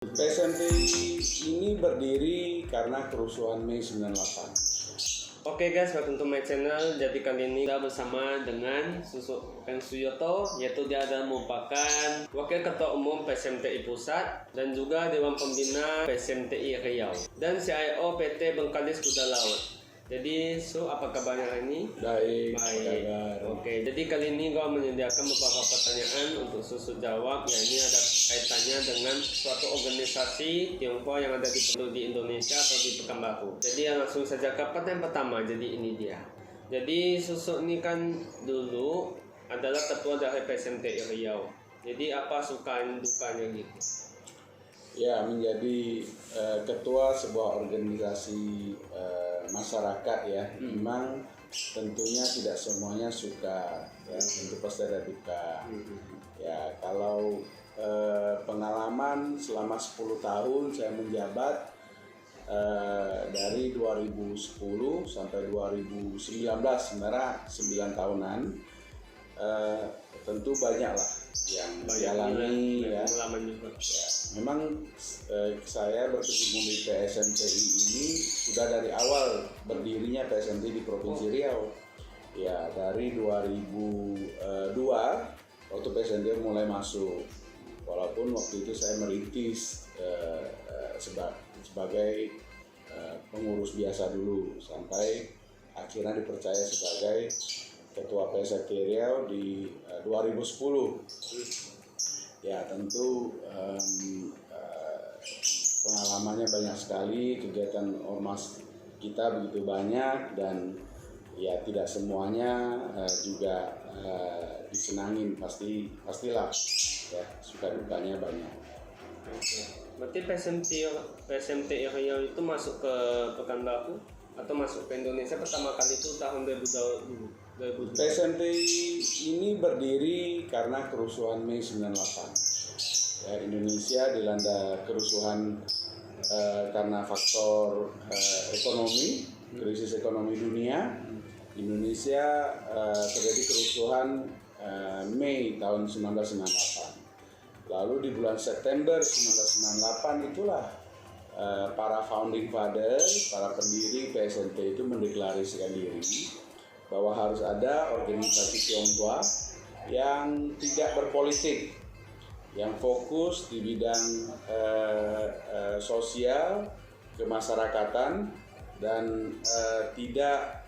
PSMT ini berdiri karena kerusuhan Mei 98. Oke guys, welcome to my channel. Jadi kali ini kita bersama dengan Susuk Peng Suyoto, yaitu dia adalah merupakan Wakil Ketua Umum PSMTI Pusat dan juga Dewan Pembina PSMTI Riau dan CIO PT Bengkalis Kuda Laut. Jadi, apa kabarnya hari ini? Baik. Oke, jadi kali ini gua menyediakan beberapa pertanyaan untuk Susuk jawab. Ya, ini ada kaitannya dengan suatu organisasi Tiongkok yang ada di Indonesia atau di Pekanbaru. Jadi langsung saja ke pertanyaan pertama. Jadi ini dia. Jadi Susuk ini kan dulu adalah ketua dari PSMTI Riau. Jadi apa suka dan dukanya gitu? Ya, menjadi ketua sebuah organisasi masyarakat ya, memang tentunya tidak semuanya suka, ya, tentu pasti ada duka. Ya, kalau pengalaman selama 10 tahun saya menjabat dari 2010 sampai 2019, sebenarnya 9 tahunan, tentu banyaklah yang dialami ya. Ya, memang saya berkecimpung di PSMTI ini sudah dari awal berdirinya PSMTI di Provinsi Riau. Ya, dari 2002 waktu PSMTI mulai masuk. Walaupun waktu itu saya merintis sebagai pengurus biasa dulu sampai akhirnya dipercaya sebagai Ketua PSMTI Riau di 2010. Ya, tentu pengalamannya banyak sekali, kegiatan ormas kita begitu banyak dan ya tidak semuanya juga disenangin, pastilah ya, suka dukanya banyak. Berarti PSMTI Riau itu masuk ke Pekanbaru atau masuk ke Indonesia pertama kali itu tahun 2002. PSMTI ini berdiri karena kerusuhan Mei 98. Ya, Indonesia dilanda kerusuhan karena faktor ekonomi, krisis ekonomi dunia. Indonesia terjadi kerusuhan Mei tahun 1998. Lalu di bulan September 1998 itulah para founding fathers, para pendiri PSMTI itu mendeklarasikan diri bahwa harus ada organisasi Tionghoa yang tidak berpolitik, yang fokus di bidang sosial, kemasyarakatan, dan tidak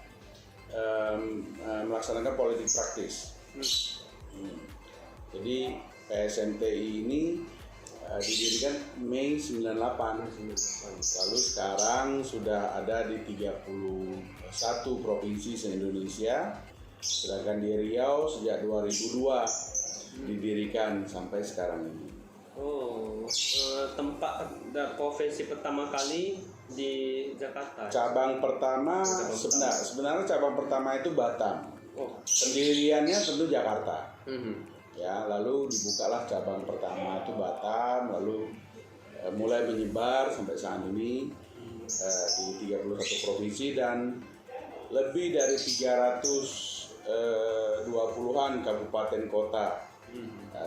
melaksanakan politik praktis. Jadi PSMTI ini didirikan Mei 98. Lalu sekarang sudah ada di 31 provinsi se-Indonesia. Sedangkan di Riau sejak 2002 didirikan sampai sekarang ini. Tempat provinsi pertama kali di Jakarta. Cabang pertama sebenarnya cabang pertama itu Batam. Pendiriannya tentu Jakarta. Ya, lalu dibukalah cabang pertama itu Batam, lalu mulai menyebar sampai saat ini di 31 provinsi dan lebih dari 320-an kabupaten kota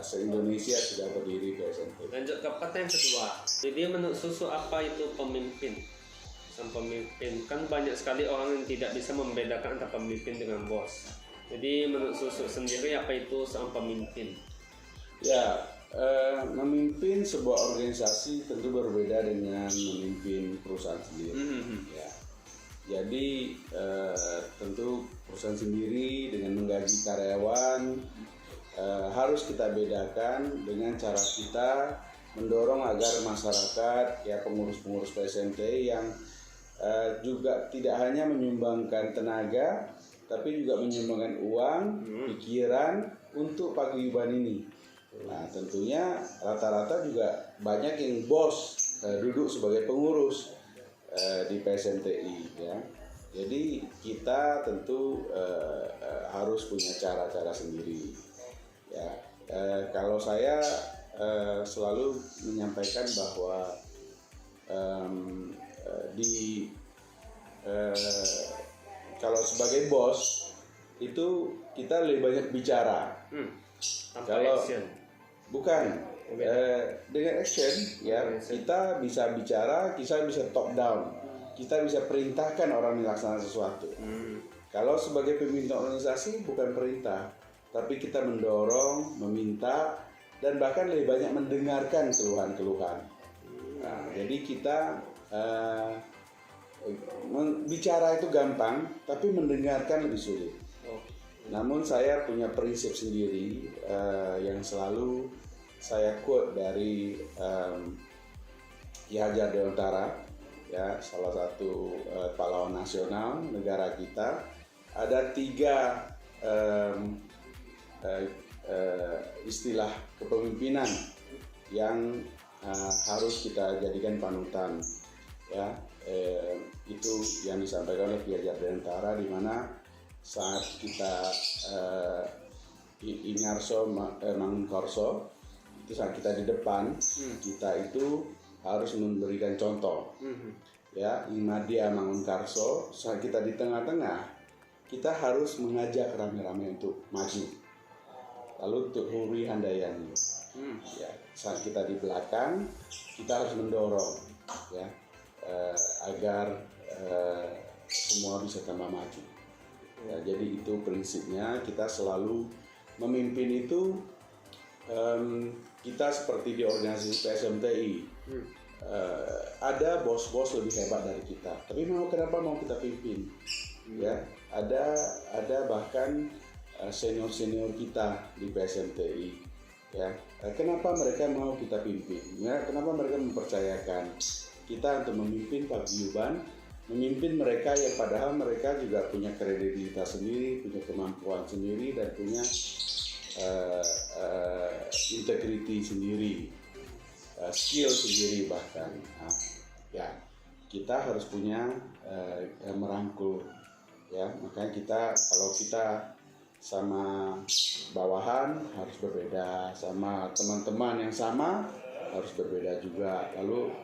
se-Indonesia sudah berdiri PSMTI. Lanjut ke pertanyaan kedua. Jadi menurut Susu apa itu pemimpin? Sang pemimpin, kan banyak sekali orang yang tidak bisa membedakan antara pemimpin dengan bos. Jadi menurut Susu sendiri apa itu sang pemimpin? Ya, memimpin sebuah organisasi tentu berbeda dengan memimpin perusahaan sendiri. Ya. Jadi tentu perusahaan sendiri dengan menggaji karyawan harus kita bedakan dengan cara kita mendorong agar masyarakat, ya pengurus-pengurus PSMTI yang juga tidak hanya menyumbangkan tenaga, tapi juga menyumbangkan uang, pikiran untuk paguyuban ini. Nah, tentunya rata-rata juga banyak yang bos duduk sebagai pengurus di PSMTI ya. Jadi kita tentu harus punya cara-cara sendiri. Ya, kalau saya selalu menyampaikan bahwa kalau sebagai bos itu kita lebih banyak bicara. Tanpa action. Bukan, Dengan action ya kita bisa bicara, kita bisa top down, kita bisa perintahkan orang melaksanakan sesuatu. Kalau sebagai pemimpin organisasi bukan perintah, tapi kita mendorong, meminta, dan bahkan lebih banyak mendengarkan keluhan-keluhan. Nah, jadi kita bicara itu gampang, tapi mendengarkan lebih sulit. Namun saya punya prinsip sendiri yang selalu saya quote dari Ki Hajar Dewantara, ya, salah satu pahlawan nasional negara kita. Ada 3 istilah kepemimpinan yang harus kita jadikan panutan, ya. Itu yang disampaikan oleh Ki Hajar Dewantara, di mana saat kita Ingarso Mangunkarso, itu saat kita di depan, kita itu harus memberikan contoh. Ya, Imadia Mangunkarso, saat kita di tengah-tengah, kita harus mengajak rame-rame untuk maju. Lalu untuk Huri Handayani, ya, saat kita di belakang, kita harus mendorong, ya, agar semua bisa tambah maju. Ya, jadi itu prinsipnya, kita selalu memimpin itu. Kita seperti di organisasi PSMTI, ada bos-bos lebih hebat dari kita, tapi kenapa mau kita pimpin? Ya, ada bahkan senior-senior kita di PSMTI, ya, kenapa mereka mau kita pimpin? Ya, kenapa mereka mempercayakan kita untuk memimpin paguyuban, memimpin mereka yang padahal mereka juga punya kredibilitas sendiri, punya kemampuan sendiri, dan punya integriti sendiri, skill sendiri bahkan. Nah, ya, kita harus punya merangkul, ya. Makanya kalau kita sama bawahan harus berbeda, sama teman-teman yang sama harus berbeda juga. Lalu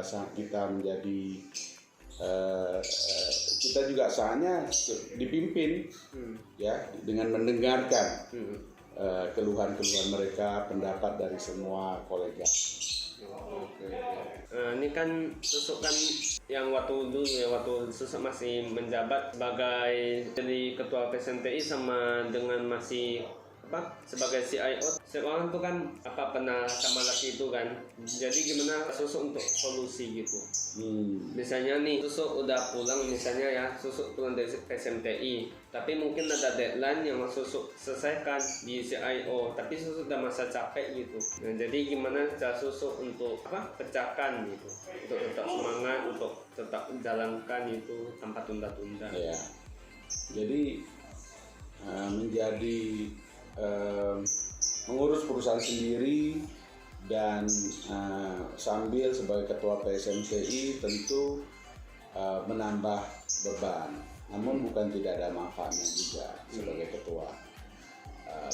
saat kita menjadi kita juga saatnya dipimpin, ya, dengan mendengarkan keluhan-keluhan mereka, pendapat dari semua kolega. Ini kan Susuk kan yang waktu dulu ya, waktu Susuk masih menjabat sebagai jadi ketua PSMTI sama dengan masih sebagai CIO, seorang tuh kan pernah sama laki itu kan. Jadi gimana Susuk untuk solusi gitu? Misalnya nih Susuk udah pulang, misalnya ya Susuk pulang dari SMTI, tapi mungkin ada deadline yang Susuk selesaikan di CIO, tapi Susuk udah masa capek gitu. Nah, jadi gimana cara Susuk untuk pecahkan gitu, untuk tetap semangat, untuk tetap menjalankan itu tanpa tunda-tunda? Ya, jadi menjadi mengurus perusahaan sendiri dan sambil sebagai ketua PSMTI tentu menambah beban, namun bukan tidak ada manfaatnya juga sebagai ketua.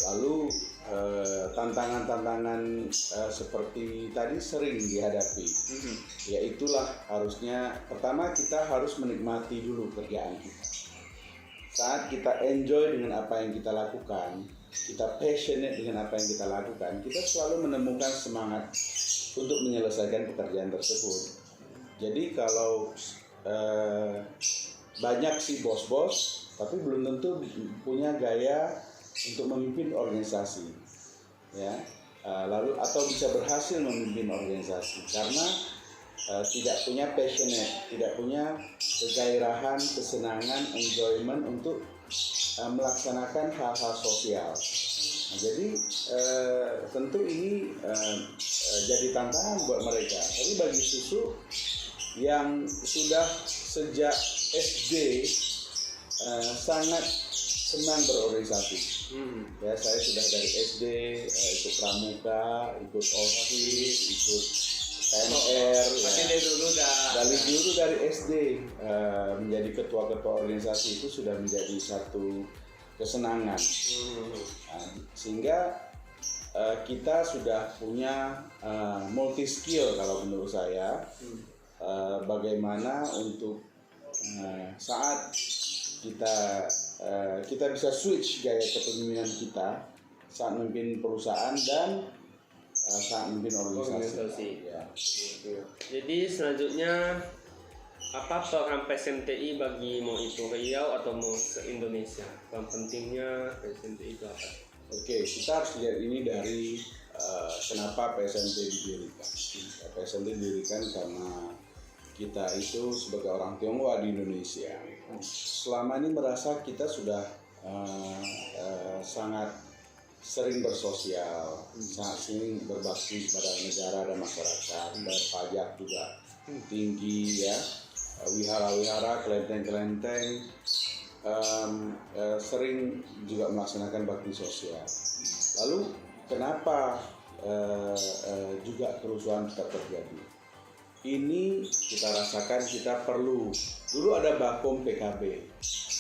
Lalu tantangan-tantangan seperti tadi sering dihadapi, yaitulah harusnya pertama kita harus menikmati dulu kerjaan kita. Saat kita enjoy dengan apa yang kita lakukan, kita passionate dengan apa yang kita lakukan, kita selalu menemukan semangat untuk menyelesaikan pekerjaan tersebut. Jadi kalau banyak sih bos-bos, tapi belum tentu punya gaya untuk memimpin organisasi, ya. Lalu atau bisa berhasil memimpin organisasi karena tidak punya passionate, tidak punya kegairahan, kesenangan, enjoyment untuk melaksanakan hal-hal sosial. Nah, jadi tentu ini jadi tantangan buat mereka. Tapi bagi Susuk yang sudah sejak SD sangat senang berorganisasi. Ya, saya sudah dari SD ikut pramuka, ikut OSIS, ikut KMR, dari SD menjadi ketua-ketua organisasi itu sudah menjadi satu kesenangan. Sehingga kita sudah punya multi skill kalau menurut saya, bagaimana untuk saat kita bisa switch gaya kepemimpinan kita saat memimpin perusahaan dan saat memimpin organisasi. Ya. Jadi selanjutnya apa program PSMTI bagi mau itu Riau atau mau se-Indonesia? Program pentingnya PSMTI itu apa? Oke, kita harus lihat ini dari kenapa PSMTI didirikan. PSMTI didirikan karena kita itu sebagai orang Tionghoa di Indonesia selama ini merasa kita sudah sangat sering bersosial, sangat sering berbakti kepada negara dan masyarakat, bayar pajak juga tinggi ya, wihara-wihara, kelenteng-kelenteng, sering juga melaksanakan bakti sosial. Lalu kenapa juga kerusuhan tetap terjadi? Ini kita rasakan kita perlu. Dulu ada Bakom PKB,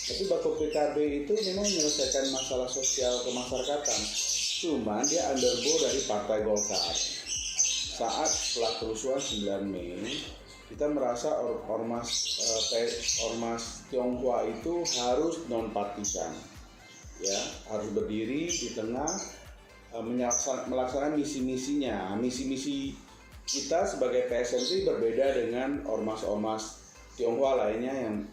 tapi Bakom PKB itu memang menyelesaikan masalah sosial kemasyarakatan. Cuma dia undergo dari Partai Golkar. Saat setelah kerusuhan 9 Mei, kita merasa ormas Tionghoa itu harus non partisan, ya, harus berdiri di tengah melaksanakan misi-misinya. Misi-misi kita sebagai PSMTI berbeda dengan ormas-ormas Tionghoa lainnya yang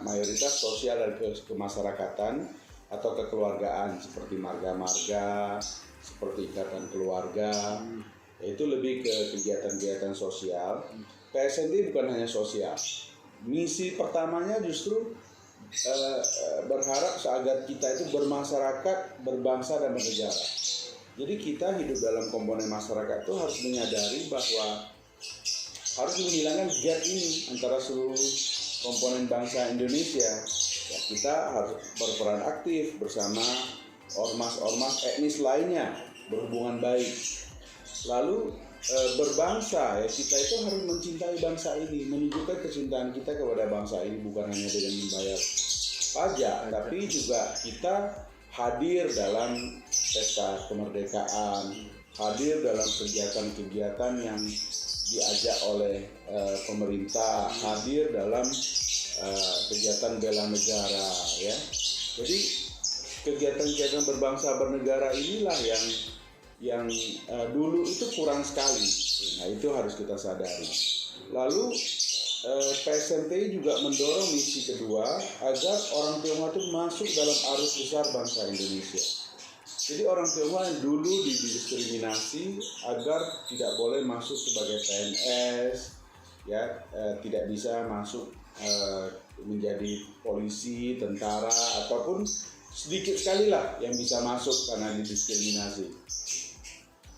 mayoritas sosial dan kemasyarakatan atau kekeluargaan seperti marga-marga, seperti ikatan keluarga, yaitu lebih ke kegiatan-kegiatan sosial. PSMTI bukan hanya sosial. Misi pertamanya justru berharap agar kita itu bermasyarakat, berbangsa dan bernegara. Jadi kita hidup dalam komponen masyarakat itu harus menyadari bahwa harus menghilangkan gap ini antara seluruh komponen bangsa Indonesia. Ya, kita harus berperan aktif bersama ormas-ormas etnis lainnya, berhubungan baik. Lalu berbangsa, ya, kita itu harus mencintai bangsa ini, menunjukkan kecintaan kita kepada bangsa ini bukan hanya dengan membayar pajak, tapi juga kita hadir dalam pesta kemerdekaan, hadir dalam kegiatan-kegiatan yang diajak oleh pemerintah, hadir dalam kegiatan bela negara, ya. Jadi kegiatan-kegiatan berbangsa bernegara inilah yang dulu itu kurang sekali. Nah, itu harus kita sadari. Lalu PSMTI juga mendorong misi kedua agar orang Tionghoa itu masuk dalam arus besar bangsa Indonesia. Jadi orang Tionghoa yang dulu didiskriminasi agar tidak boleh masuk sebagai PNS, ya, tidak bisa masuk menjadi polisi, tentara, ataupun sedikit sekali lah yang bisa masuk karena didiskriminasi.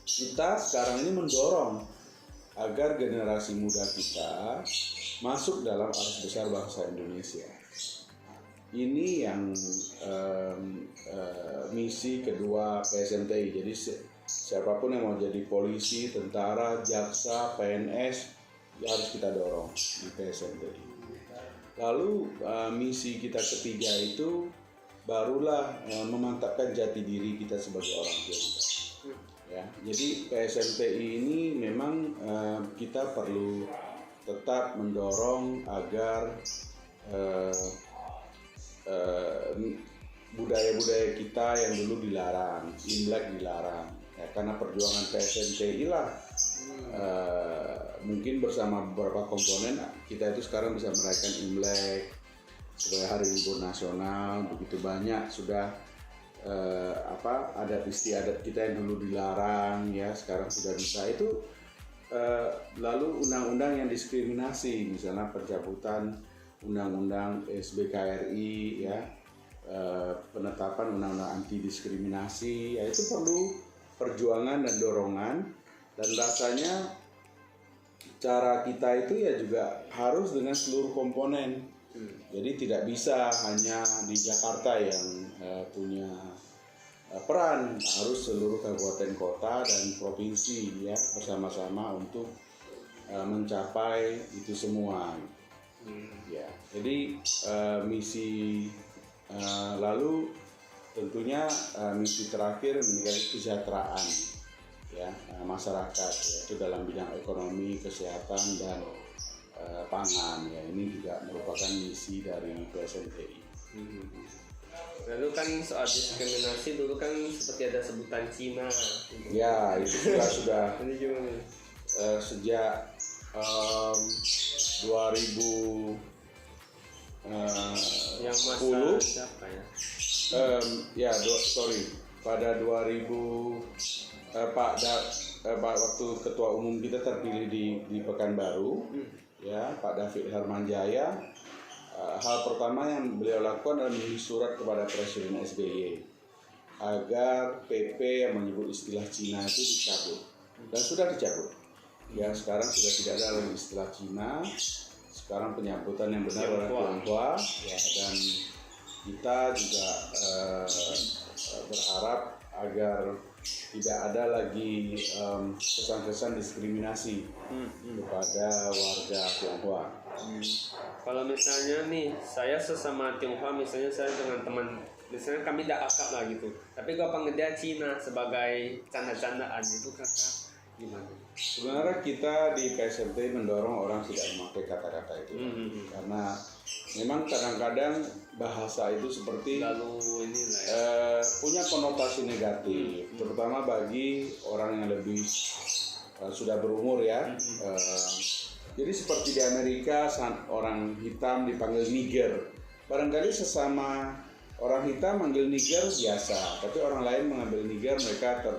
Kita sekarang ini mendorong agar generasi muda kita masuk dalam arus besar bangsa Indonesia. Ini yang misi kedua PSMTI. Jadi siapapun yang mau jadi polisi, tentara, jaksa, PNS, ya harus kita dorong di PSMTI. Lalu misi kita ketiga itu barulah memantapkan jati diri kita sebagai orang Tionghoa. Ya, jadi PSMTI ini memang kita perlu tetap mendorong agar budaya-budaya kita yang dulu dilarang, Imlek dilarang, ya, karena perjuangan PSMTI lah mungkin bersama beberapa komponen kita itu sekarang bisa merayakan Imlek sebagai hari libur nasional. Begitu banyak sudah adat istiadat kita yang dulu dilarang, ya, sekarang sudah bisa. Itu lalu undang-undang yang diskriminasi, misalnya pencabutan undang-undang SBKRI, ya, penetapan undang-undang anti diskriminasi, ya, itu perlu perjuangan dan dorongan, dan rasanya cara kita itu ya juga harus dengan seluruh komponen. Jadi tidak bisa hanya di Jakarta yang punya peran, harus seluruh kabupaten kota dan provinsi, ya, bersama-sama untuk mencapai itu semua. Ya, jadi misi lalu tentunya misi terakhir menjadi kesejahteraan, ya, masyarakat, yaitu dalam bidang ekonomi, kesehatan dan pangan, ya. Ini juga merupakan misi dari PSMTI. Lalu kan soal diskriminasi dulu kan seperti ada sebutan Cina. Ya, itu sudah Ini gimana? Sejak 2000 Yang masa 10 siapa ya? Pada 2000 waktu ketua umum kita terpilih di Pekanbaru, ya Pak David Hermanjaya, hal pertama yang beliau lakukan adalah menulis surat kepada Presiden SBY agar PP yang menyebut istilah Cina itu dicabut, dan sudah dicabut. Ya, sekarang sudah tidak ada lagi istilah Cina. Sekarang penyambutan yang benar adalah Tionghoa, ya, dan kita juga berharap agar tidak ada lagi kesan-kesan diskriminasi kepada warga Tionghoa. Kalau misalnya nih, saya sesama Tionghoa, misalnya saya dengan teman, misalnya kami tidak akrab lah gitu, tapi kalau panggil dia Cina sebagai canda-candaan, itu kakak gimana? Sebenarnya kita di PSMT mendorong orang tidak memakai kata-kata itu, karena memang kadang-kadang bahasa itu seperti punya konotasi negatif, terutama bagi orang yang lebih sudah berumur ya. Jadi seperti di Amerika, orang hitam dipanggil nigger, barangkali sesama orang hitam manggil nigger biasa, tapi orang lain mengambil nigger, mereka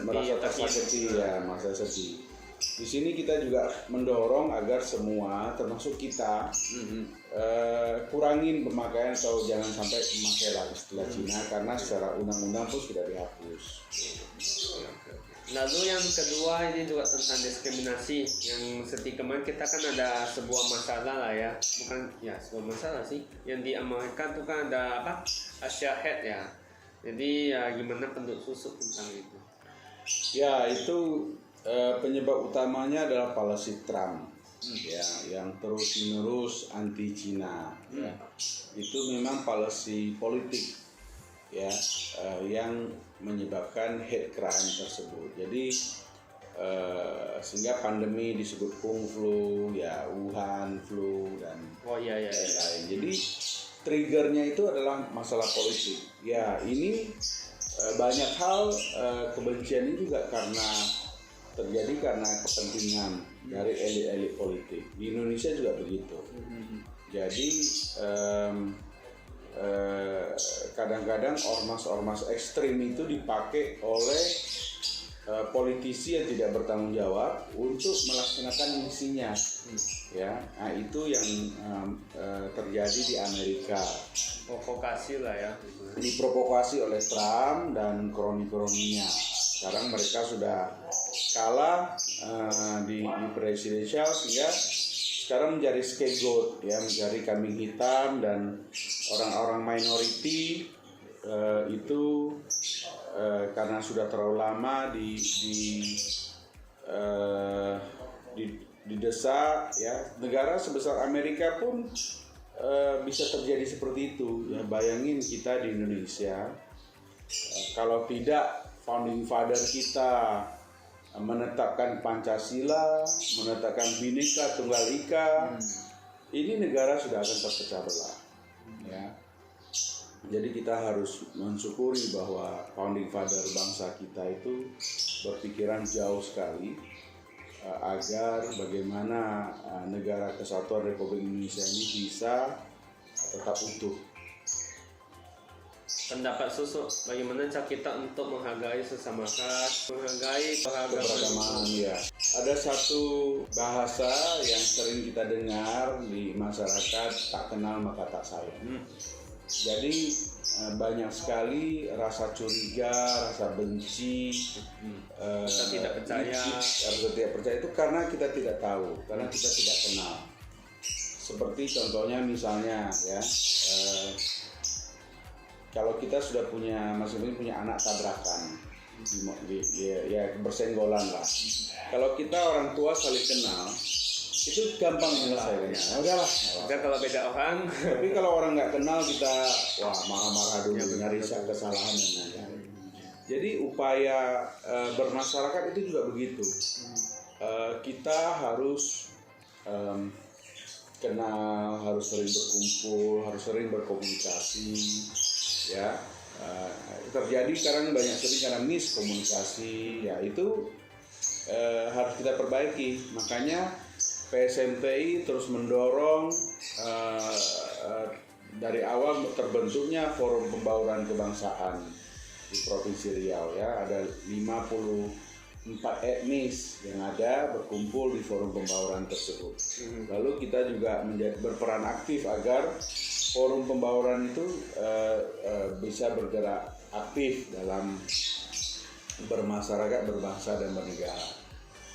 merasa tersakiti, ya, merasa sedih. Di sini kita juga mendorong agar semua, termasuk kita, kurangin pemakaian atau jangan sampai memakai istilah Cina, karena secara undang-undang pun sudah dihapus. Lalu yang kedua ini juga tentang diskriminasi. Yang seperti kemarin kita kan ada sebuah masalah lah ya, bukan ya sebuah masalah sih. Yang di Amerika tuh kan ada apa? Asia Head ya. Jadi ya gimana penduduk susuk tentang itu? Ya, itu penyebab utamanya adalah policy Trump, ya, yang terus-menerus anti Cina. Ya. Itu memang policy politik, ya, yang menyebabkan hate crime tersebut. Jadi sehingga pandemi disebut Kung Flu, ya, Wuhan Flu, dan lain-lain. Jadi triggernya itu adalah masalah politik. Ya, ini banyak hal kebencian ini juga terjadi karena kepentingan dari elit-elit politik. Di Indonesia juga begitu. Jadi kadang-kadang ormas-ormas ekstrim itu dipakai oleh politisi yang tidak bertanggung jawab untuk melaksanakan misinya. Ya, nah itu yang terjadi di Amerika. Provokasi lah ya. Diprovokasi oleh Trump dan kroni-kroninya. Sekarang mereka sudah kalah di presidensial, sehingga sekarang menjadi scapegoat, ya, menjadi kambing hitam, dan orang-orang minority itu karena sudah terlalu lama didesak, ya. Negara sebesar Amerika pun bisa terjadi seperti itu, ya. Bayangin kita di Indonesia, kalau tidak founding father kita menetapkan Pancasila, menetapkan Bhinneka Tunggal Ika, ini negara sudah akan terpecah belah, ya. Jadi kita harus mensyukuri bahwa founding father bangsa kita itu berpikiran jauh sekali agar bagaimana negara kesatuan Republik Indonesia ini bisa tetap utuh. Pendapat Susuk, bagaimana cara kita untuk menghargai sesama ras, menghargai keberagaman, ya. Ada satu bahasa yang sering kita dengar di masyarakat, tak kenal maka tak sayang. Jadi banyak sekali rasa curiga, rasa benci, kita tidak percaya. Rasa tidak percaya itu karena kita tidak tahu, karena kita tidak kenal. Seperti contohnya misalnya, ya, kalau kita sudah masing-masing punya anak tabrakan, ya bersenggolan lah. Kalau kita orang tua saling kenal, itu gampang menyelesaikannya. Udahlah. Kalau beda orang. Tapi kalau orang nggak kenal, kita marah-marah dulu, nyari kesalahan dan lain-lain. Jadi upaya bermasyarakat itu juga begitu. Kita harus kenal, harus sering berkumpul, harus sering berkomunikasi, ya. Terjadi sekarang banyak sering karena miskomunikasi, ya itu harus kita perbaiki. Makanya PSMTI terus mendorong dari awal terbentuknya Forum Pembauran Kebangsaan di Provinsi Riau, ya. Ada 54 etnis yang ada berkumpul di Forum Pembauran tersebut. Lalu kita juga berperan aktif agar Forum Pembauran itu bisa bergerak aktif dalam bermasyarakat, berbangsa dan bernegara.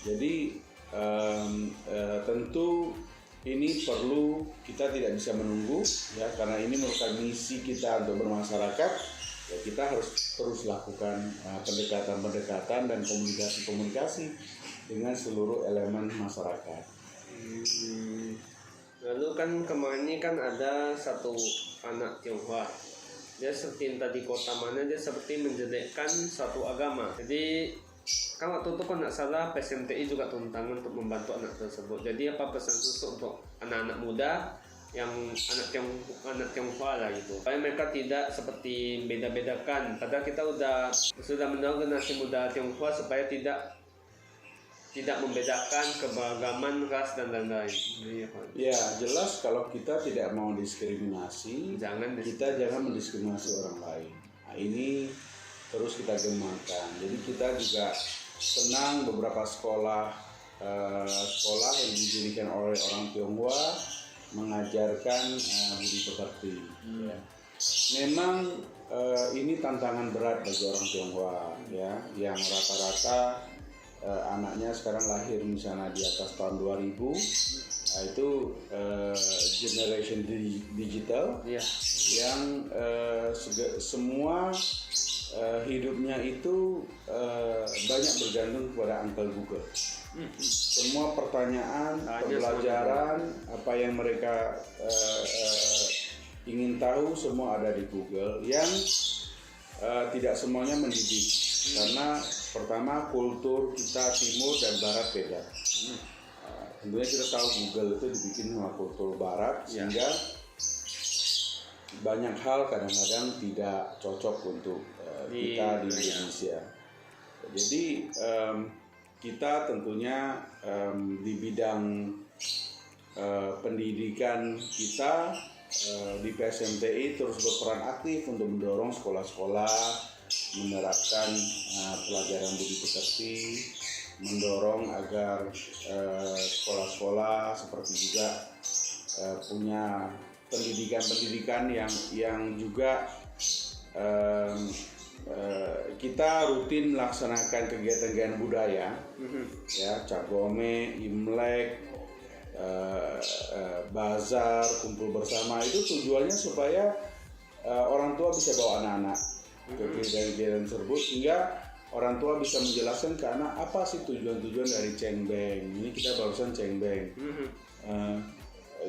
Jadi tentu ini perlu, kita tidak bisa menunggu, ya, karena ini merupakan misi kita untuk bermasyarakat. Ya, kita harus terus lakukan pendekatan-pendekatan dan komunikasi-komunikasi dengan seluruh elemen masyarakat. Lalu kan kemarin ini kan ada satu anak Tionghoa, dia seperti entah di kota mana, dia seperti menjelekkan suatu agama. Jadi kan waktu itu kalau nggak salah PSMTI juga turun tangan untuk membantu anak tersebut. Jadi apa pesan khusus untuk anak-anak muda yang anak Tionghoa lah gitu, supaya mereka tidak seperti beda-bedakan. Padahal kita sudah mendorong generasi muda Tionghoa supaya tidak membedakan keberagaman ras dan lain-lain. Ya, jelas kalau kita tidak mau diskriminasi, kita jangan mendiskriminasi orang lain. Nah, ini terus kita gemakan. Jadi kita juga senang beberapa sekolah yang didirikan oleh orang Tionghoa mengajarkan budi pekerti. Ya. Memang ini tantangan berat bagi orang Tionghoa, ya, yang rata-rata anaknya sekarang lahir misalnya di atas tahun 2000, itu generation digital, yang semua hidupnya itu banyak bergantung kepada Uncle Google. Semua pertanyaan, pembelajaran, apa yang mereka ingin tahu semua ada di Google, yang tidak semuanya mendidik. Karena pertama, kultur kita timur dan barat beda. Tentunya kita tahu Google itu dibikin sama kultur barat, sehingga banyak hal kadang-kadang tidak cocok untuk kita di Indonesia. Jadi kita tentunya di bidang pendidikan kita di PSMTI terus berperan aktif untuk mendorong sekolah-sekolah menerapkan pelajaran budi pekerti, mendorong agar sekolah-sekolah seperti juga punya pendidikan yang juga kita rutin melaksanakan kegiatan-kegiatan budaya, ya, Cap Gome, Imlek, bazar, kumpul bersama. Itu tujuannya supaya orang tua bisa bawa anak-anak ke kegiatan tersebut, sehingga orang tua bisa menjelaskan ke anak apa sih tujuan-tujuan dari cengbeng. Ini kita barusan cengbeng.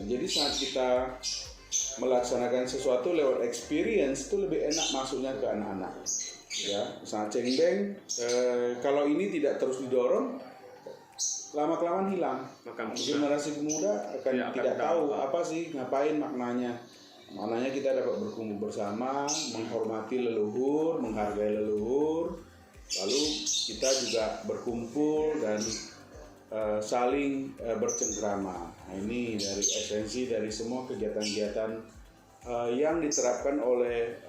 Jadi saat kita melaksanakan sesuatu lewat experience itu lebih enak masuknya ke anak-anak. Ya, saat cengbeng, kalau ini tidak terus didorong, lama-kelamaan hilang. Generasi muda akan tidak tahu apa sih, ngapain maknanya. Maknanya kita dapat berkumpul bersama, menghormati leluhur, menghargai leluhur, lalu kita juga berkumpul dan saling bercengkrama. Nah, ini dari esensi dari semua kegiatan-kegiatan yang diterapkan oleh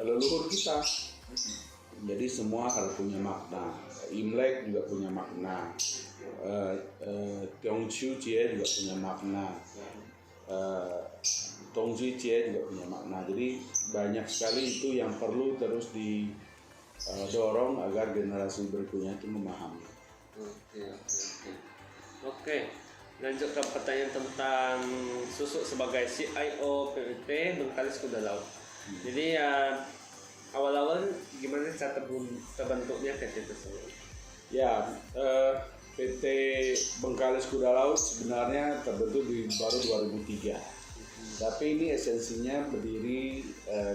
leluhur kita. Jadi semua harus punya makna. Imlek juga punya makna. Tiongchu Jie juga punya makna. Tongji Jie juga punya makna. Jadi banyak sekali itu yang perlu terus didorong agar generasi berikutnya itu memahami. Oke. Lanjut ke pertanyaan tentang Susuk sebagai CIO PWT Bengkalis Kuda Laut. Jadi awal-awal gimana cara terbentuknya PT tersebut? Ya, PT Bengkalis Kuda Laut sebenarnya terbentuk baru 2003. Tapi ini esensinya berdiri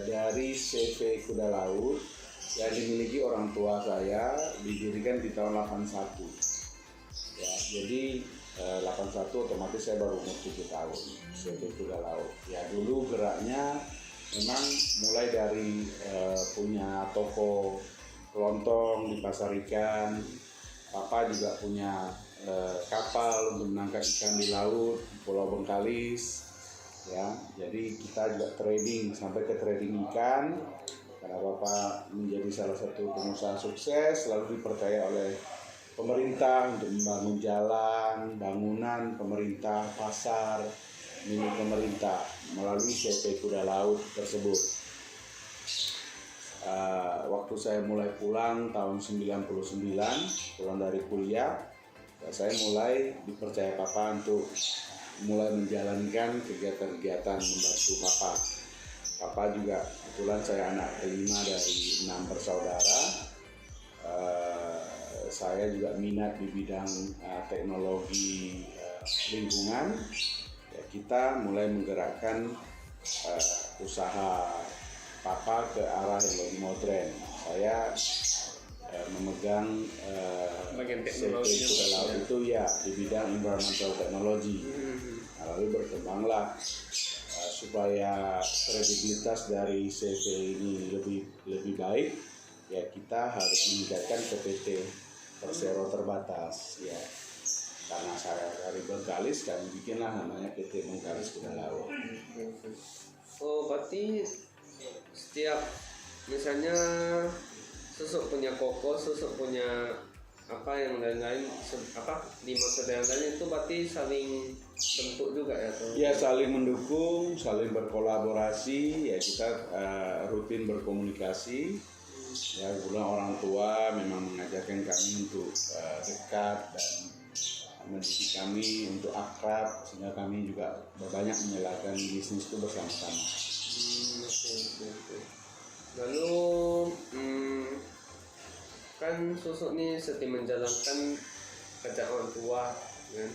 dari CV Kuda Laut yang dimiliki orang tua saya, didirikan di tahun 81. Ya, jadi 81 otomatis saya baru umur 7 tahun. CV Kuda Laut. Ya dulu geraknya memang mulai dari punya toko kelontong di pasar ikan. Papa juga punya kapal untuk menangkap ikan di laut, Pulau Bengkalis. Ya, jadi kita juga trading sampai ke trading ikan. Karena Bapak menjadi salah satu pengusaha sukses, selalu dipercaya oleh pemerintah untuk membangun jalan, bangunan pemerintah, pasar milik pemerintah melalui CV Kuda Laut tersebut. Waktu saya mulai pulang tahun 99, pulang dari kuliah, saya mulai dipercaya Papa untuk mulai menjalankan kegiatan-kegiatan membantu Papa. Papa juga kebetulan saya anak kelima dari 6 bersaudara. Saya juga minat di bidang teknologi lingkungan. Ya, kita mulai menggerakkan usaha Papa ke arah yang lebih modern. Saya memegang bagian CV teknologi Kuda Laut itu ya di bidang environmental technology. Lalu berkembanglah supaya kredibilitas dari CV ini lebih baik, ya kita harus meningkatkan ke PT Persero terbatas, ya. Karena saya dari Bengkalis, kami bikinlah namanya PT Bengkalis Kuda Laut. Oh, berarti setiap misalnya susuk punya koko, susuk punya apa yang lain-lain, apa di masa yang lain itu berarti saling bentuk juga ya tuh? Ya, saling mendukung, saling berkolaborasi, ya kita rutin berkomunikasi. Ya, kemudian orang tua memang mengajarkan kami untuk dekat dan mendidik kami untuk akrab, sehingga kami juga banyak menyalakan bisnis itu bersama-sama. Okay. Lalu kan susuk nih seti menjalankan kerja orang tua, kan?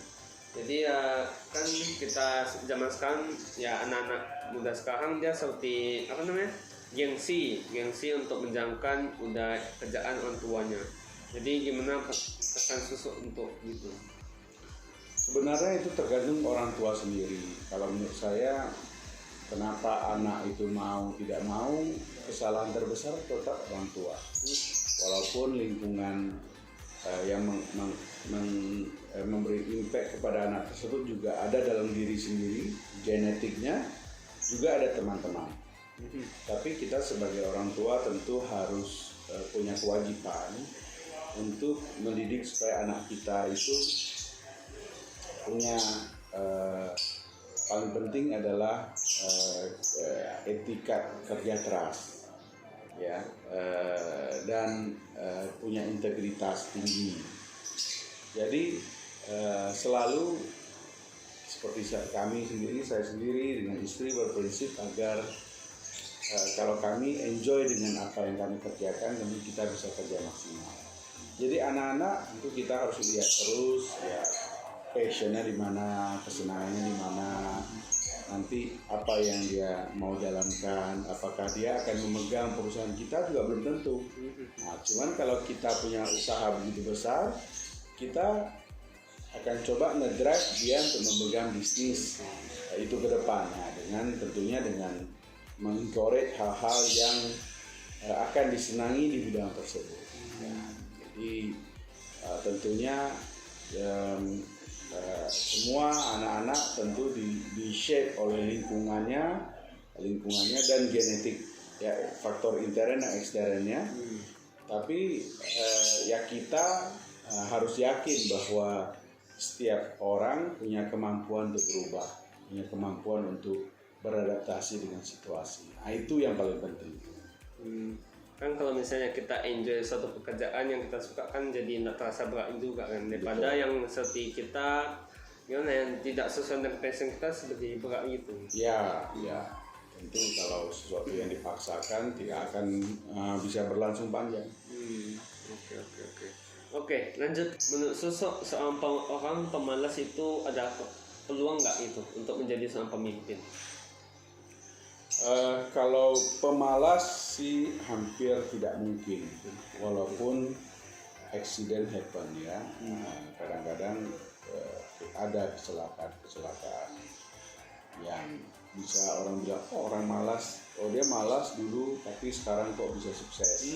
Jadi ya kan kita zaman sekarang ya anak-anak muda sekarang dia seperti apa namanya? gengsi untuk menjalankan udah kerjaan orang tuanya. Jadi gimana pesan susuk untuk gitu? Sebenarnya itu tergantung orang tua sendiri. Kalau menurut saya, kenapa anak itu mau tidak mau, kesalahan terbesar tetap orang tua. Walaupun lingkungan yang memberi impact kepada anak tersebut juga ada dalam diri sendiri, genetiknya juga ada teman-teman. Tapi kita sebagai orang tua tentu harus punya kewajiban untuk mendidik supaya anak kita itu punya paling penting adalah etika kerja keras, ya, dan punya integritas tinggi. Jadi selalu seperti saya sendiri dengan istri berprinsip agar kalau kami enjoy dengan apa yang kami kerjakan, tentu kita bisa kerja maksimal. Jadi anak-anak tentu kita harus lihat terus, ya, passionnya di mana, kesenangannya di mana, nanti apa yang dia mau jalankan, apakah dia akan memegang perusahaan kita juga belum tentu. Nah, cuman kalau kita punya usaha begitu besar, kita akan coba ngedrive dia untuk memegang bisnis itu ke depan, nah, tentunya dengan mengencourage hal-hal yang akan disenangi di bidang tersebut. Nah, jadi tentunya semua anak-anak tentu di shape oleh lingkungannya dan genetik, ya, faktor intern dan eksternnya. Tapi ya kita harus yakin bahwa setiap orang punya kemampuan untuk berubah, punya kemampuan untuk beradaptasi dengan situasi. Nah, itu yang paling penting. Kan kalau misalnya kita enjoy suatu pekerjaan yang kita suka kan jadi tidak terasa berat juga kan, daripada yang seperti kita yang tidak sesuai dengan passion kita seperti berat gitu. Ya, tentu kalau sesuatu yang dipaksakan tidak akan bisa berlangsung panjang. Oke, lanjut. Menurut susuk seorang orang pemalas itu ada peluang nggak itu untuk menjadi seorang pemimpin? Kalau pemalas sih hampir tidak mungkin, walaupun accident happen, ya. Kadang-kadang ada kecelakaan yang bisa orang bilang, oh orang malas, oh dia malas dulu tapi sekarang kok bisa sukses.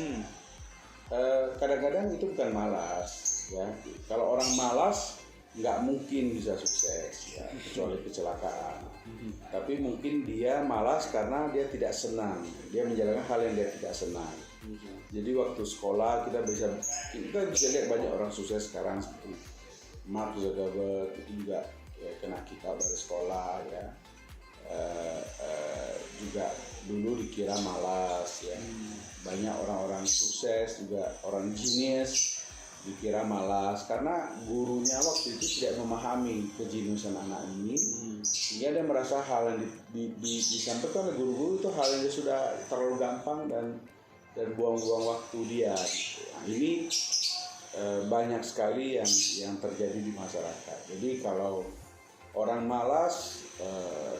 Kadang-kadang itu bukan malas, ya. Kalau orang malas nggak mungkin bisa sukses, ya, kecuali kecelakaan. Tapi mungkin dia malas karena dia tidak senang, dia menjalankan hal yang dia tidak senang. Jadi waktu sekolah kita bisa lihat banyak orang sukses sekarang seperti Mark Zuckerberg, itu juga ya, kena kick out dari sekolah, ya. Juga dulu dikira malas, ya. Banyak orang-orang sukses juga, orang genius dikira malas karena gurunya waktu itu tidak memahami kejeniusan anak ini, sehingga dia merasa hal yang disampaikan oleh guru-guru itu hal yang dia sudah terlalu gampang dan buang-buang waktu dia. Nah, ini banyak sekali yang terjadi di masyarakat. Jadi kalau orang malas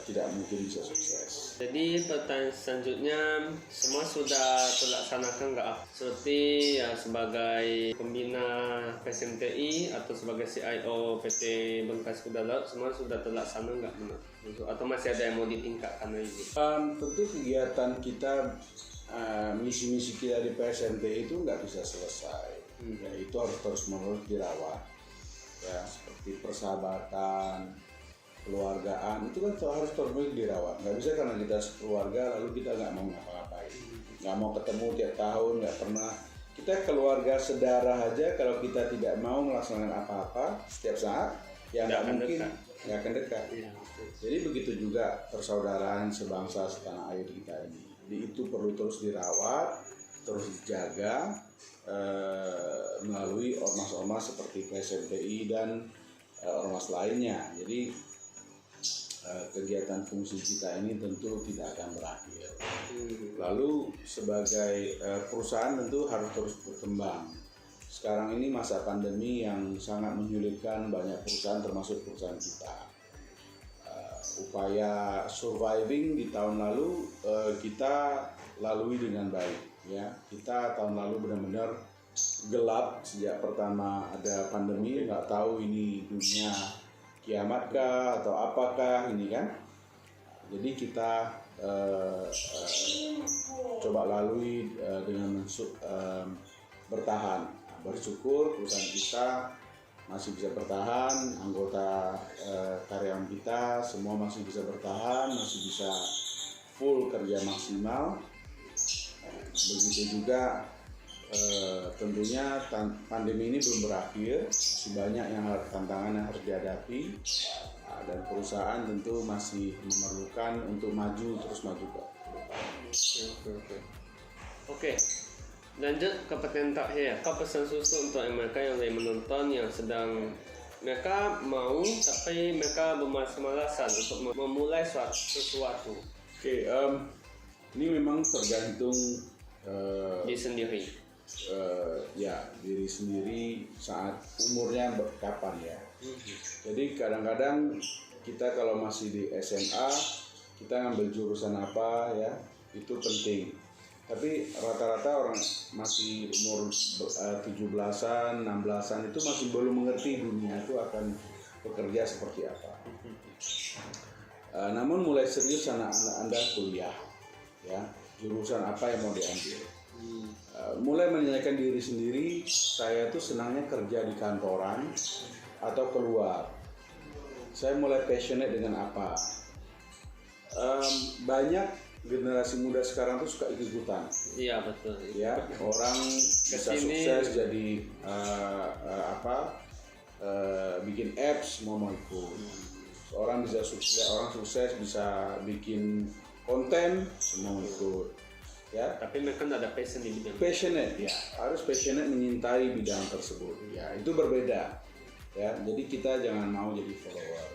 tidak mungkin bisa sukses. Jadi pertanyaan selanjutnya, semua sudah terlaksanakan nggak? Seperti ya sebagai pembina PSMTI atau sebagai CIO PT Bengkas Kuda Laut, semua sudah terlaksana nggak? Atau masih ada yang mau ditingkatkan lagi? Tentu kegiatan kita, misi-misi kita di PSMTI itu nggak bisa selesai. Ya, itu harus terus-menerus dirawat. Ya, seperti persahabatan, keluargaan itu kan harus terus dirawat. Nggak bisa karena kita keluarga lalu kita nggak mau ngapa-ngapain, nggak mau ketemu tiap tahun, nggak pernah. Kita keluarga sedarah aja kalau kita tidak mau melaksanakan apa-apa setiap saat, ya nggak mungkin, nggak akan dekat. Jadi begitu juga persaudaraan sebangsa setanah air kita ini. Jadi itu perlu terus dirawat, terus dijaga melalui ormas-ormas seperti PSMTI dan ormas lainnya. Jadi kegiatan fungsi kita ini tentu tidak akan berakhir. Lalu sebagai perusahaan tentu harus terus berkembang. Sekarang ini masa pandemi yang sangat menyulitkan banyak perusahaan termasuk perusahaan kita. Upaya surviving di tahun lalu kita lalui dengan baik. Ya, kita tahun lalu benar-benar gelap sejak pertama ada pandemi, nggak tahu ini dunia kiamatkah atau apakah ini kan. Jadi kita coba lalui dengan bertahan. Bersyukur perusahaan kita masih bisa bertahan, anggota karyawan kita semua masih bisa bertahan, masih bisa full kerja maksimal. Begitu juga tentunya pandemi ini belum berakhir, masih banyak tantangan yang harus dihadapi, dan perusahaan tentu masih memerlukan untuk terus maju ke depan. Oke. Lanjut ke pertanyaan terakhir. Apa pesan susu untuk mereka yang lagi menonton yang sedang mereka mau tapi mereka bermalas-malasan untuk memulai sesuatu? Oke, ini memang tergantung diri sendiri. Ya, diri sendiri saat umurnya kapan ya. Jadi kadang-kadang kita kalau masih di SMA kita ngambil jurusan apa ya, itu penting. Tapi rata-rata orang masih umur 17-an, 16-an itu masih belum mengerti dunia itu akan bekerja seperti apa. Namun mulai serius anak-anak Anda kuliah, ya, jurusan apa yang mau diambil. Mulai menanyakan diri sendiri, saya tuh senangnya kerja di kantoran atau keluar. Saya mulai passionate dengan apa. Banyak generasi muda sekarang tuh suka ikut-ikutan. Iya betul. Ya, orang bisa sukses jadi bikin apps mau ikut. Orang bisa sukses bisa bikin konten semua ikut. Ya, tapi mereka nggak ada passion di bidang. Passionate ya, harus passionate menyintai bidang tersebut. Ya, itu berbeda. Ya, jadi kita jangan mau jadi follower.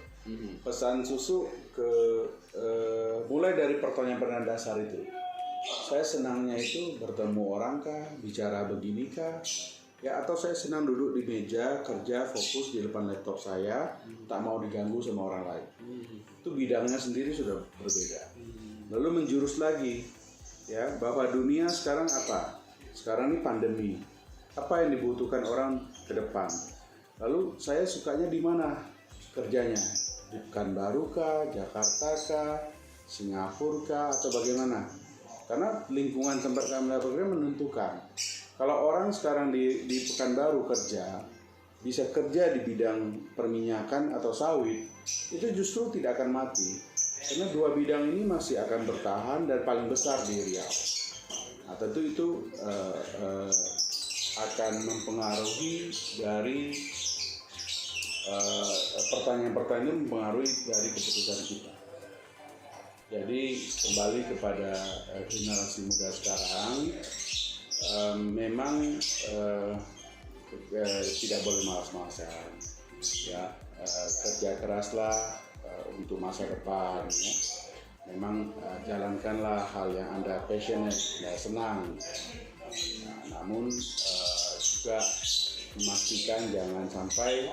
Pesan susu mulai dari pertanyaan dasar itu. Saya senangnya itu bertemu orang kah, bicara begini kah, ya, atau saya senang duduk di meja kerja fokus di depan laptop saya, tak mau diganggu sama orang lain. Itu bidangnya sendiri sudah berbeda. Lalu menjurus lagi, ya, bahwa dunia sekarang apa? Sekarang ini pandemi. Apa yang dibutuhkan orang ke depan? Lalu saya sukanya di mana? kerjanya di Pekanbaru kah, Jakarta kah, Singapura kah, atau bagaimana? Karena lingkungan tempat kami bekerja menentukan. Kalau orang sekarang di Pekanbaru kerja, bisa kerja di bidang perminyakan atau sawit, itu justru tidak akan mati. Karena dua bidang ini masih akan bertahan dan paling besar di Riau. Nah, tentu itu akan mempengaruhi dari pertanyaan-pertanyaan mempengaruhi dari keputusan kita. Jadi kembali kepada generasi muda sekarang, memang tidak boleh malas-malasan, ya, kerja keraslah untuk masa depan, ya. Memang jalankanlah hal yang Anda passionate, ya, senang. Nah, namun juga memastikan jangan sampai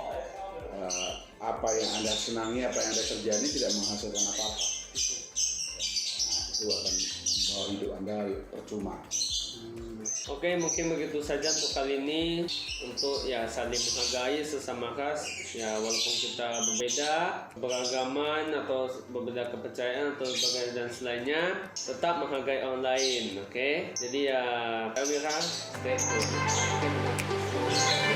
apa yang Anda senangi, apa yang Anda kerjani tidak menghasilkan apa-apa. Nah, itu akan membawa hidup Anda percuma. Oke, mungkin begitu saja untuk kali ini, untuk ya saling menghargai sesama ras, ya walaupun kita berbeda beragaman atau berbeda kepercayaan atau sebagainya dan selainnya, tetap menghargai orang lain. Oke, jadi ya Elvira, stay tuned.